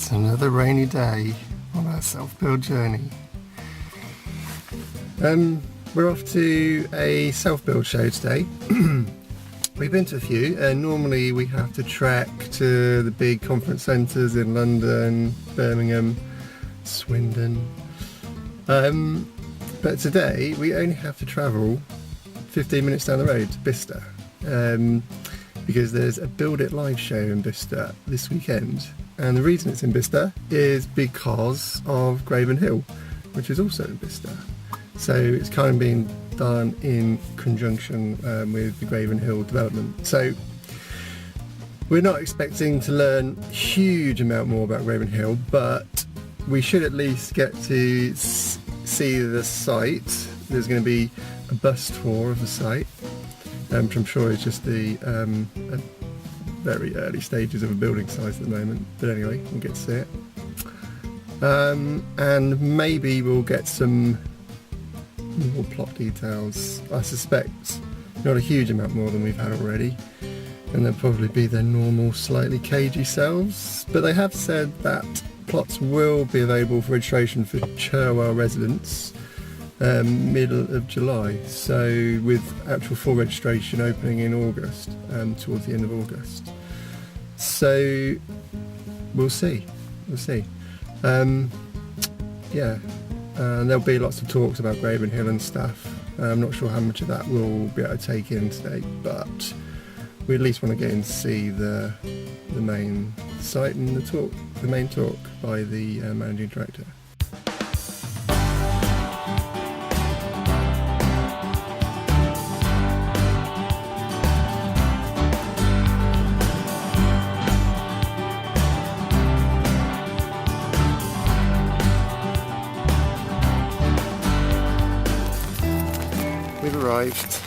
It's another rainy day on our self-build journey. We're off to a self-build show today. We've been to a few, and normally we have to trek to the big conference centres in London, Birmingham, Swindon. But today we only have to travel 15 minutes down the road to Bicester, because there's a Build It Live show in Bicester this weekend. And the reason it's in Bicester is because of Graven Hill, which is also in Bicester. So it's kind of being done in conjunction with the Graven Hill development. So we're not expecting to learn a huge amount more about Graven Hill, but we should at least get to see the site. There's going to be a bus tour of the site, which I'm sure is just the very early stages of a building site at the moment. But anyway, we'll get to see it. And maybe we'll get some more plot details. I suspect not a huge amount more than we've had already, and they'll probably be their normal slightly cagey selves, but they have said that plots will be available for registration for Cherwell residents middle of July, so with actual full registration opening in August, towards the end of August. So we'll see. There'll be lots of talks about Graven Hill and stuff. I'm not sure how much of that we'll be able to take in today, but we at least want to get in to see the main site and the main talk by the managing director. We've arrived.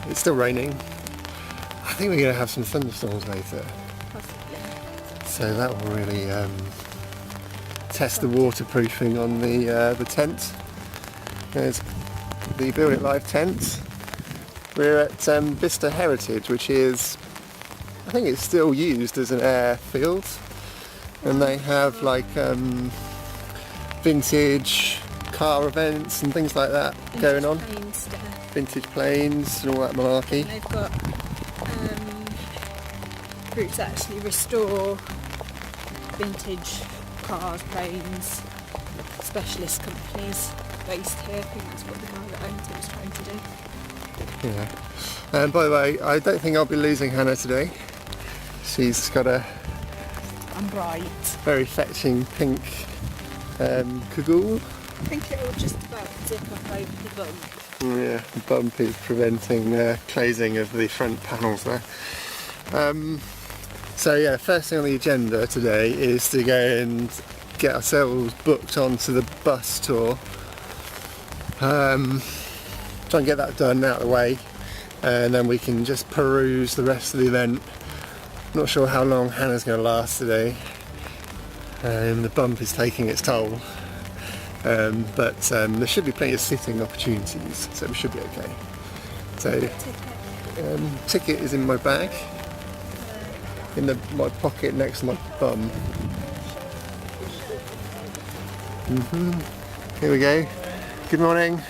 It's still raining. I think we're going to have some thunderstorms later. Possibly. So that will really test the waterproofing on the tent. There's the Build It Live tent. We're at Bicester Heritage, which is, I think it's still used as an airfield, and they have like vintage car events and things like that going on. Vintage planes and all that malarkey. And they've got groups that actually restore vintage cars, planes, specialist companies based here. I think that's what the guy that owns it was trying to do. Yeah. And by the way, I don't think I'll be losing Hannah today. She's got a bright. very fetching pink cagoule. I think it will just about dip up over the bump. Yeah, the bump is preventing closing of the front panels there. So yeah, first thing on the agenda today is to go and get ourselves booked onto the bus tour. Try and get that done out of the way, and then we can just peruse the rest of the event. Not sure how long Hannah's going to last today. The bump is taking its toll. But there should be plenty of sitting opportunities, so we should be okay. So, ticket is in my bag, in my pocket next to my bum. Here we go. Good morning.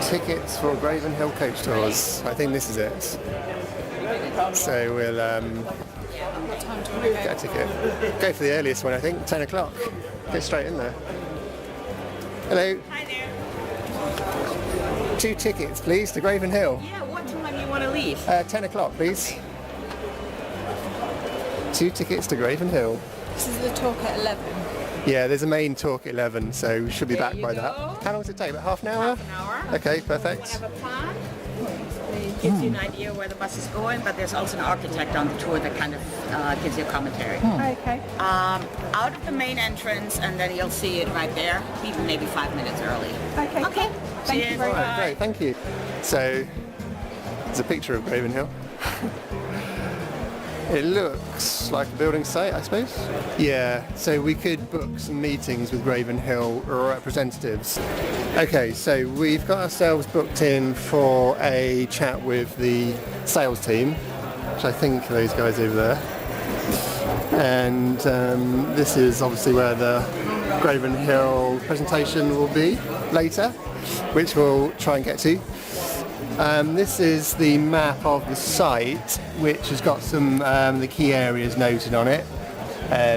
Tickets for Graven Hill coach tours. I think this is it. So we'll What time do you want to go? get a ticket. Go for the earliest one, I think, 10 o'clock. Get straight in there. Hello. Hi there. 2 tickets, please, to Graven Hill. Yeah, what time do you want to leave? 10 o'clock, please. 2 tickets to Graven Hill. This is the talk at 11. Yeah, there's a main talk at 11, so we should be There back you by go. that. How long does it take? About half an hour? Half an hour. Okay, perfect. Have a plan? gives you an idea where the bus is going, but there's also an architect on the tour that kind of gives you a commentary. Okay. Out of the main entrance, and then you'll see it right there, even maybe 5 minutes early. Okay. Okay. Thank you very much. Great, thank you. So, there's a picture of Graven Hill. It looks like a building site, I suppose. Yeah, so we could book some meetings with Graven Hill representatives. Okay, so we've got ourselves booked in for a chat with the sales team, which I think are those guys over there. And this is obviously where the Graven Hill presentation will be later, which we'll try and get to. This is the map of the site, which has got some the key areas noted on it.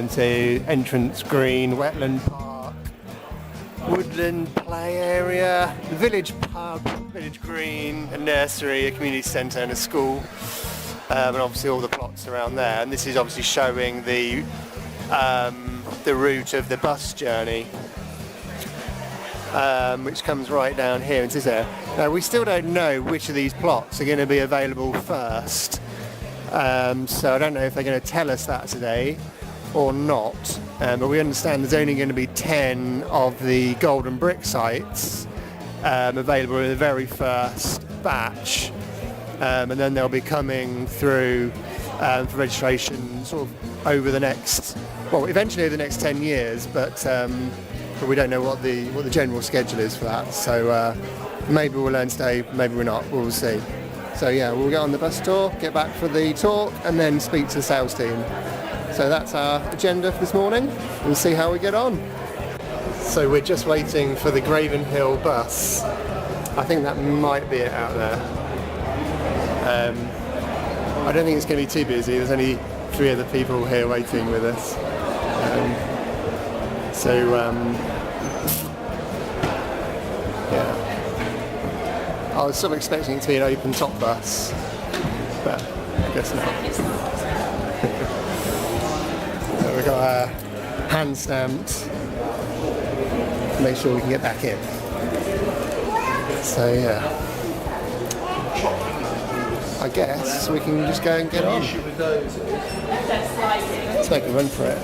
So entrance green, wetland park, woodland play area, the village pub, village green, a nursery, a community centre and a school. And obviously all the plots around there. And this is obviously showing the route of the bus journey. Which comes right down here into there. Now we still don't know which of these plots are going to be available first, so I don't know if they're going to tell us that today or not, but we understand there's only going to be 10 of the golden brick sites available in the very first batch, and then they'll be coming through for registration sort of over the next, well, eventually over the next 10 years, but we don't know what the general schedule is for that. So maybe we'll learn today, maybe we're not. We'll see. So yeah, we'll get on the bus tour, get back for the talk, and then speak to the sales team. So that's our agenda for this morning. We'll see how we get on. So we're just waiting for the Graven Hill bus. I think that might be it out there. I don't think it's going to be too busy. There's only 3 other people here waiting with us. Yeah, I was sort of expecting it to be an open top bus, but I guess not. So we've got our hand stamped to make sure we can get back in. So yeah, I guess we can just go and get on. Let's make a run for it.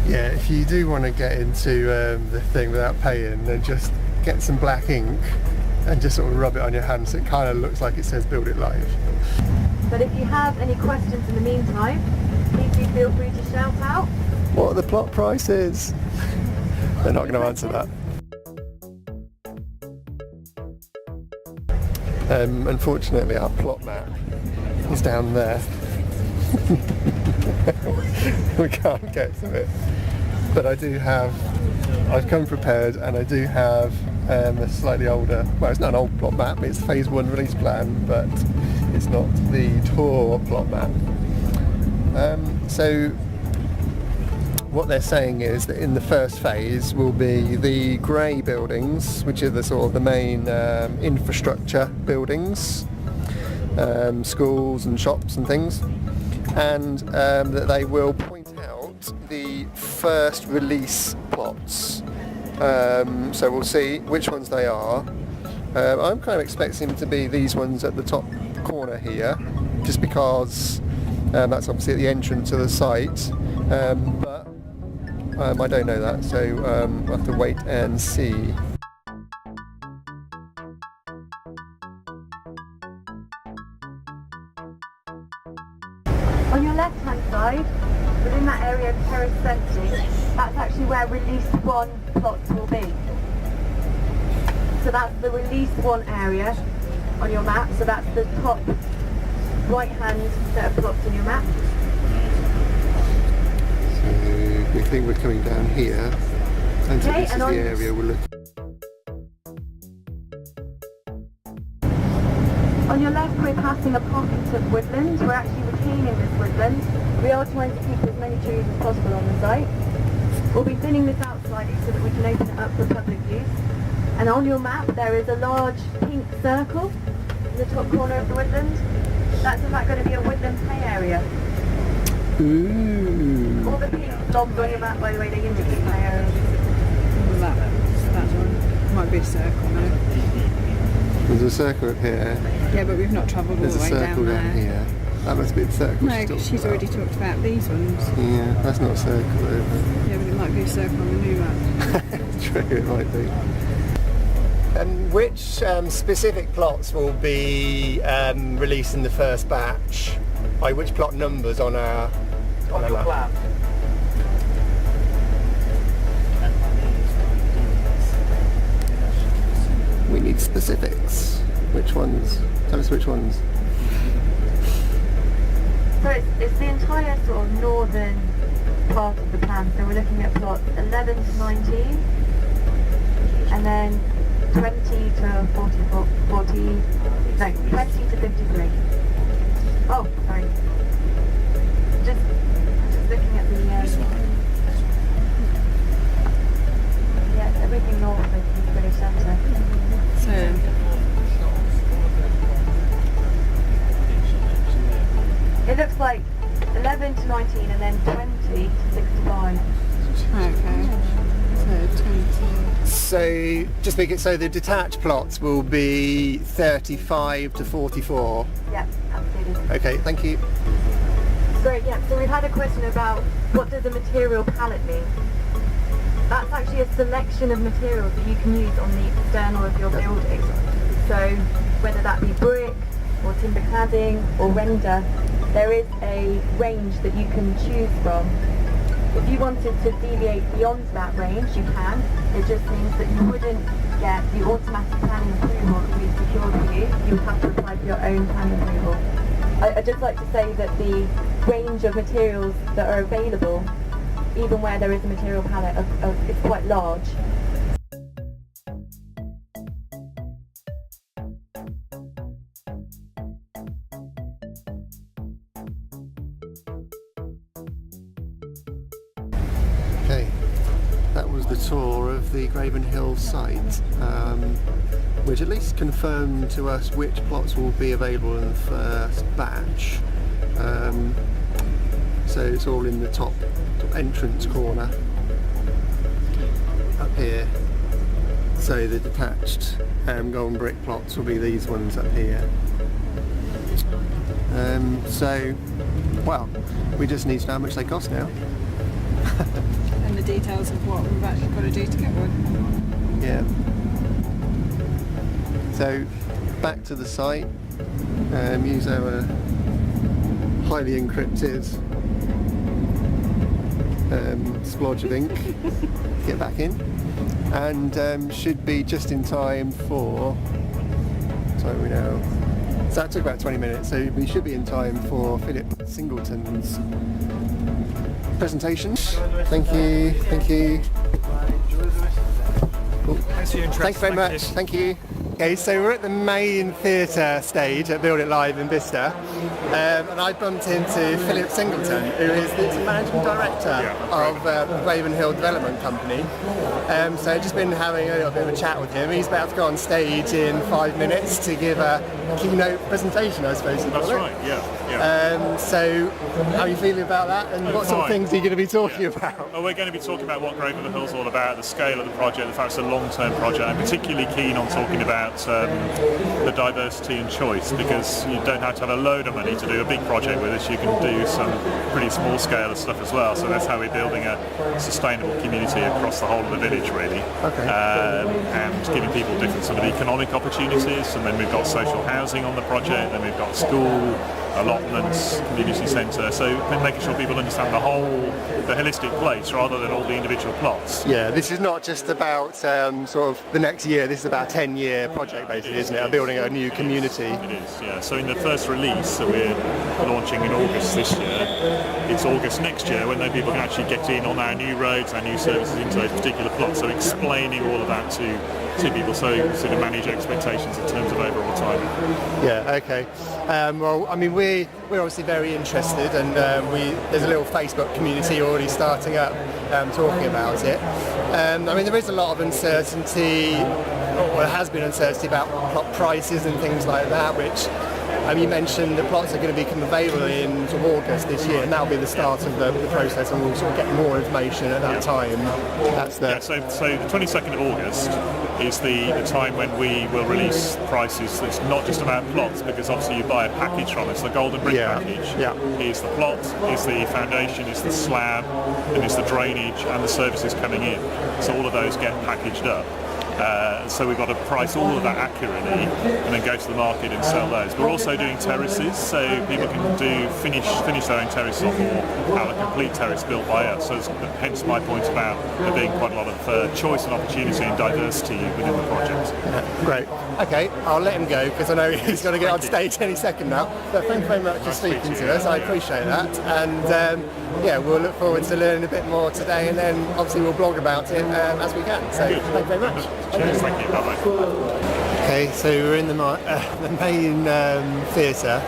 Yeah, if you do want to get into the thing without paying, then just get some black ink and just sort of rub it on your hand so it kind of looks like it says Build It Live. But if you have any questions in the meantime, please do feel free to shout out. What are the plot prices? They're not going to answer that. Unfortunately, our plot map is down there. We can't get to it. But I've come prepared, and I do have a slightly older, well, it's not an old plot map, it's phase 1 release plan, but it's not the tour plot map. So what they're saying is that in the first phase will be the grey buildings, which are the sort of the main infrastructure buildings, schools and shops and things, and that they will point out the first release plots. So we'll see which ones they are. I'm kind of expecting them to be these ones at the top corner here, just because that's obviously at the entrance of the site, but I don't know that, so we'll have to wait and see. On your left hand side, within that area of terrace fencing, that's actually where release 1 plots will be. So that's the release 1 area on your map, so that's the top right hand set of plots on your map. So we think we're coming down here, and so Okay, this is and the on- area we're looking. On your left, we're passing a pocket of woodland. We're actually retaining this woodland. We are trying to keep as many trees as possible on the site. We'll be thinning this out slightly so that we can open it up for public use. And on your map, there is a large pink circle in the top corner of the woodland. That's in fact going to be a woodland play area. Ooh. All the pink blobs on your map, by the way, they indicate my area. That one. Might be a circle now. There's a circle up here. Yeah, but we've not travelled all There's the a way circle down down there. here. That must be the circle No, because she's already talked about these ones. Yeah, that's not a circle though. Yeah, but it might be a circle on the new map. True, it might be. And which specific plots will be released in the first batch? Like which plot numbers on our map? Plan. We need specifics. Which ones? Tell us which ones. So it's the entire sort of northern part of the plan. So we're looking at plots 11 to 19, and then 20 to 40, no, 20 to 53. Oh, sorry. Just looking at the, yeah, it's everything north of the village centre. So, It looks like 11 to 19 and then 20 to 65. okay. So 20. So just make it so the detached plots will be 35 to 44. Yeah, absolutely. Okay, thank you. Great, yeah, so we've had a question about what does a material palette mean? That's actually a selection of materials that you can use on the external of your building. So whether that be brick or timber cladding or render, there is a range that you can choose from. If you wanted to deviate beyond that range, you can. It just means that you wouldn't get the automatic planning approval that we've secured for you. You would have to apply for your own planning approval. I'd just like to say that the range of materials that are available, even where there is a material palette, is quite large. Okay, that was the tour of the Graven Hill site, which at least confirmed to us which plots will be available in the first batch. So it's all in the top entrance corner up here. So the detached golden brick plots will be these ones up here. So, well, we just need to know how much they cost now. And the details of what we've actually got to do to get one. Yeah. So back to the site. Use our highly encrypted splodge of ink. Get back in, and should be just in time for. So we now. So that took about 20 minutes. So we should be in time for Philip Singleton's presentation. Thank you. Thank you. Oh, Thanks for your interest. thanks very much. Thank you. Okay, so we're at the main theatre stage at Build It Live in Bicester, and I bumped into Philip Singleton, who is the managing director of Graven Hill Development Company. So I've just been having a little bit of a chat with him. He's about to go on stage in 5 minutes to give a keynote presentation, I suppose. That's right, yeah. So how are you feeling about that, and what sort of things are you going to be talking about? Well, we're going to be talking about what Graven Hill's all about, the scale of the project, the fact it's a long-term project. I'm particularly keen on talking about the diversity and choice, because you don't have to have a load of money to do a big project with us. You can do some pretty small scale of stuff as well. So that's how we're building a sustainable community across the whole of the village, really. Okay. And giving people different sort of economic opportunities. And then we've got social housing on the project, then we've got school, allotments, community centre, so making sure people understand the holistic place rather than all the individual plots. Yeah, this is not just about sort of the next year, this is about a 10-year project basically, isn't it? Building a new community. It is, yeah. So in the first release that we're launching in August this year, it's August next year when then people can actually get in on our new roads, our new services into those particular plots. So explaining all of that to people, so sort of manage expectations in terms of overall timing. Yeah, okay. Well, I mean, we're obviously very interested, and there's a little Facebook community already starting up talking about it. I mean, there is a lot of uncertainty, or there has been uncertainty about plot prices and things like that, which You mentioned the plots are going to become available in sort of August this year, and that'll be the start of the process, and we'll sort of get more information at that time. That's the... Yeah, so the 22nd of August is the time when we will release prices. It's not just about plots, because obviously you buy a package from us. The golden brick package is the plot, is the foundation, is the slab, and is the drainage and the services coming in. So all of those get packaged up. So we've got to price all of that accurately and then go to the market and sell those. We're also doing terraces, so people can finish their own terrace off or have a complete terrace built by us. So hence my point about there being quite a lot of choice and opportunity and diversity within the project. Great. Okay, I'll let him go because I know he's got to get on stage any second now. But thank you very much for speaking to us. I appreciate that. And we'll look forward to learning a bit more today, and then obviously we'll blog about it as we can. So thank you very much. Cheers, thank you. Bye-bye. Okay, so we're in the main theatre.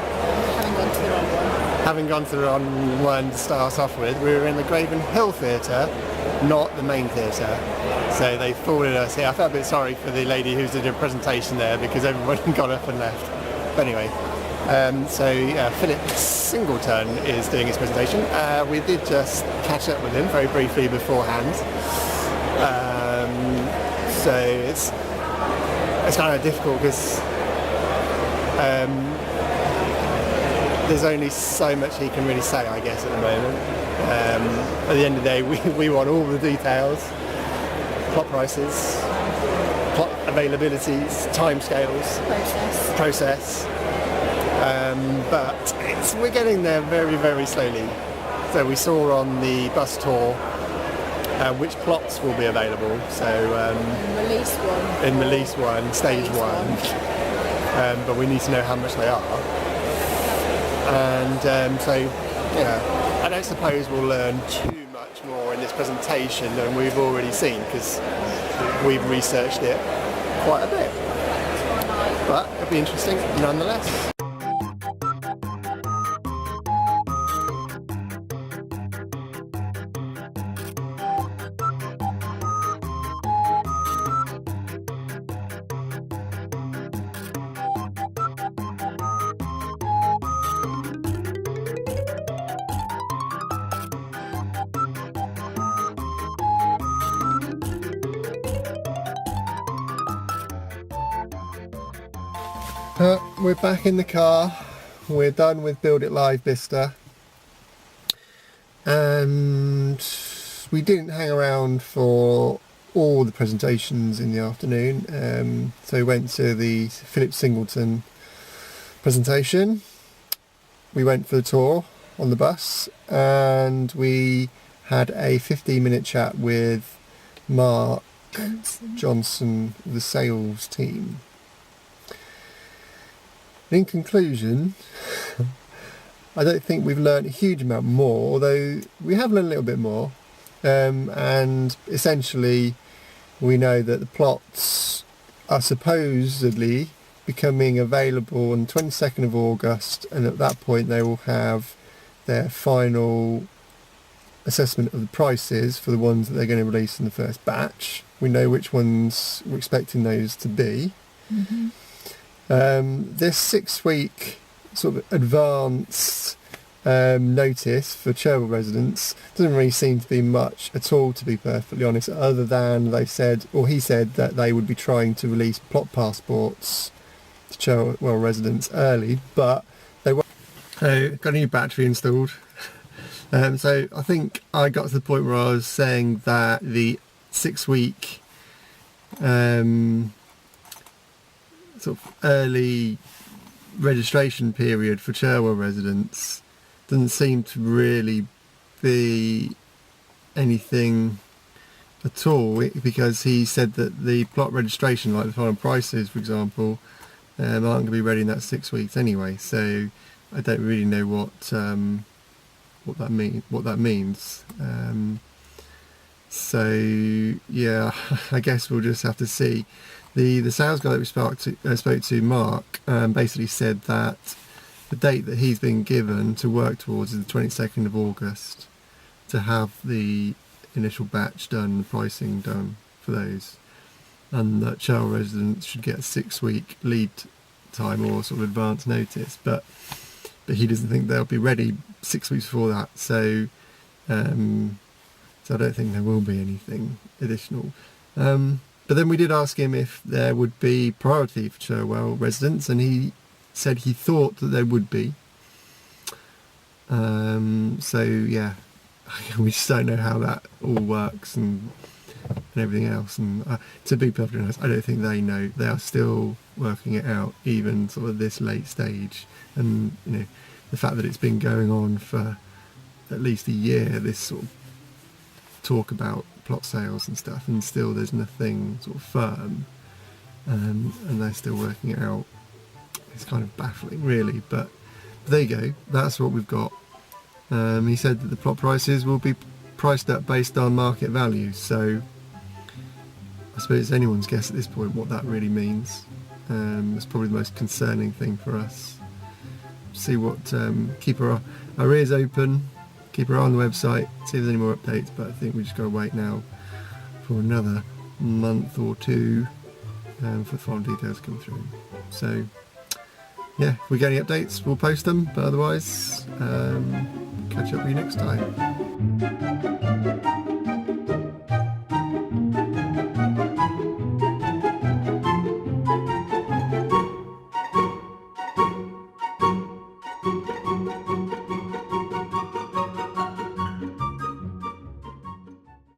Having gone to the wrong one to start off with, we were in the Graven Hill Theatre, not the main theatre. So they forwarded us here. I felt a bit sorry for the lady who's doing a presentation there because everyone got up and left. But anyway, Philip Singleton is doing his presentation. We did just catch up with him very briefly beforehand. So it's kind of difficult because there's only so much he can really say, I guess, at the moment. At the end of the day, we want all the details, plot prices, plot availabilities, timescales, process. But we're getting there very, very slowly. So we saw on the bus tour which plots will be available. So in release one, stage one. But we need to know how much they are. And I don't suppose we'll learn too much more in this presentation than we've already seen, because we've researched it quite a bit. But it'll be interesting nonetheless. We're back in the car. We're done with Build It Live Bicester, and we didn't hang around for all the presentations in the afternoon, so we went to the Philip Singleton presentation, we went for the tour on the bus, and we had a 15-minute chat with Mark Johnson, the sales team. In conclusion, I don't think we've learned a huge amount more, although we have learned a little bit more. And essentially, we know that the plots are supposedly becoming available on the 22nd of August, and at that point they will have their final assessment of the prices for the ones that they're going to release in the first batch. We know which ones we're expecting those to be. Mm-hmm. This 6-week sort of advanced notice for Cherwell residents doesn't really seem to be much at all, to be perfectly honest, other than he said that they would be trying to release plot passports to Cherwell residents early, but they won't. So got a new battery installed. So I think I got to the point where I was saying that the 6-week sort of early registration period for Cherwell residents doesn't seem to really be anything at all, because he said that the plot registration, like the final prices for example, aren't going to be ready in that 6 weeks anyway, so I don't really know what that means. So yeah, I guess we'll just have to see. The sales guy that we spoke to, Mark, basically said that the date that he's been given to work towards is the 22nd of August to have the initial batch done, the pricing done for those, and that Cherwell residents should get a 6-week lead time or sort of advance notice, but he doesn't think they'll be ready 6 weeks before that. So I don't think there will be anything additional. But then we did ask him if there would be priority for Cherwell residents, and he said he thought that there would be. So yeah, we just don't know how that all works and everything else. And to be perfectly honest, I don't think they know. They are still working it out, even sort of this late stage. And you know, the fact that it's been going on for at least a year, this sort of talk about plot sales and stuff, and still there's nothing sort of firm, and they're still working it out. It's kind of baffling, really, but there you go. That's what we've got. He said that the plot prices will be priced up based on market value, so I suppose it's anyone's guess at this point what that really means. It's probably the most concerning thing for us. See what, keep our ears open, keep our eye on the website, see if there's any more updates, but I think we just got to wait now for another month or two for the final details to come through. So yeah, if we get any updates, we'll post them, but otherwise, catch up with you next time.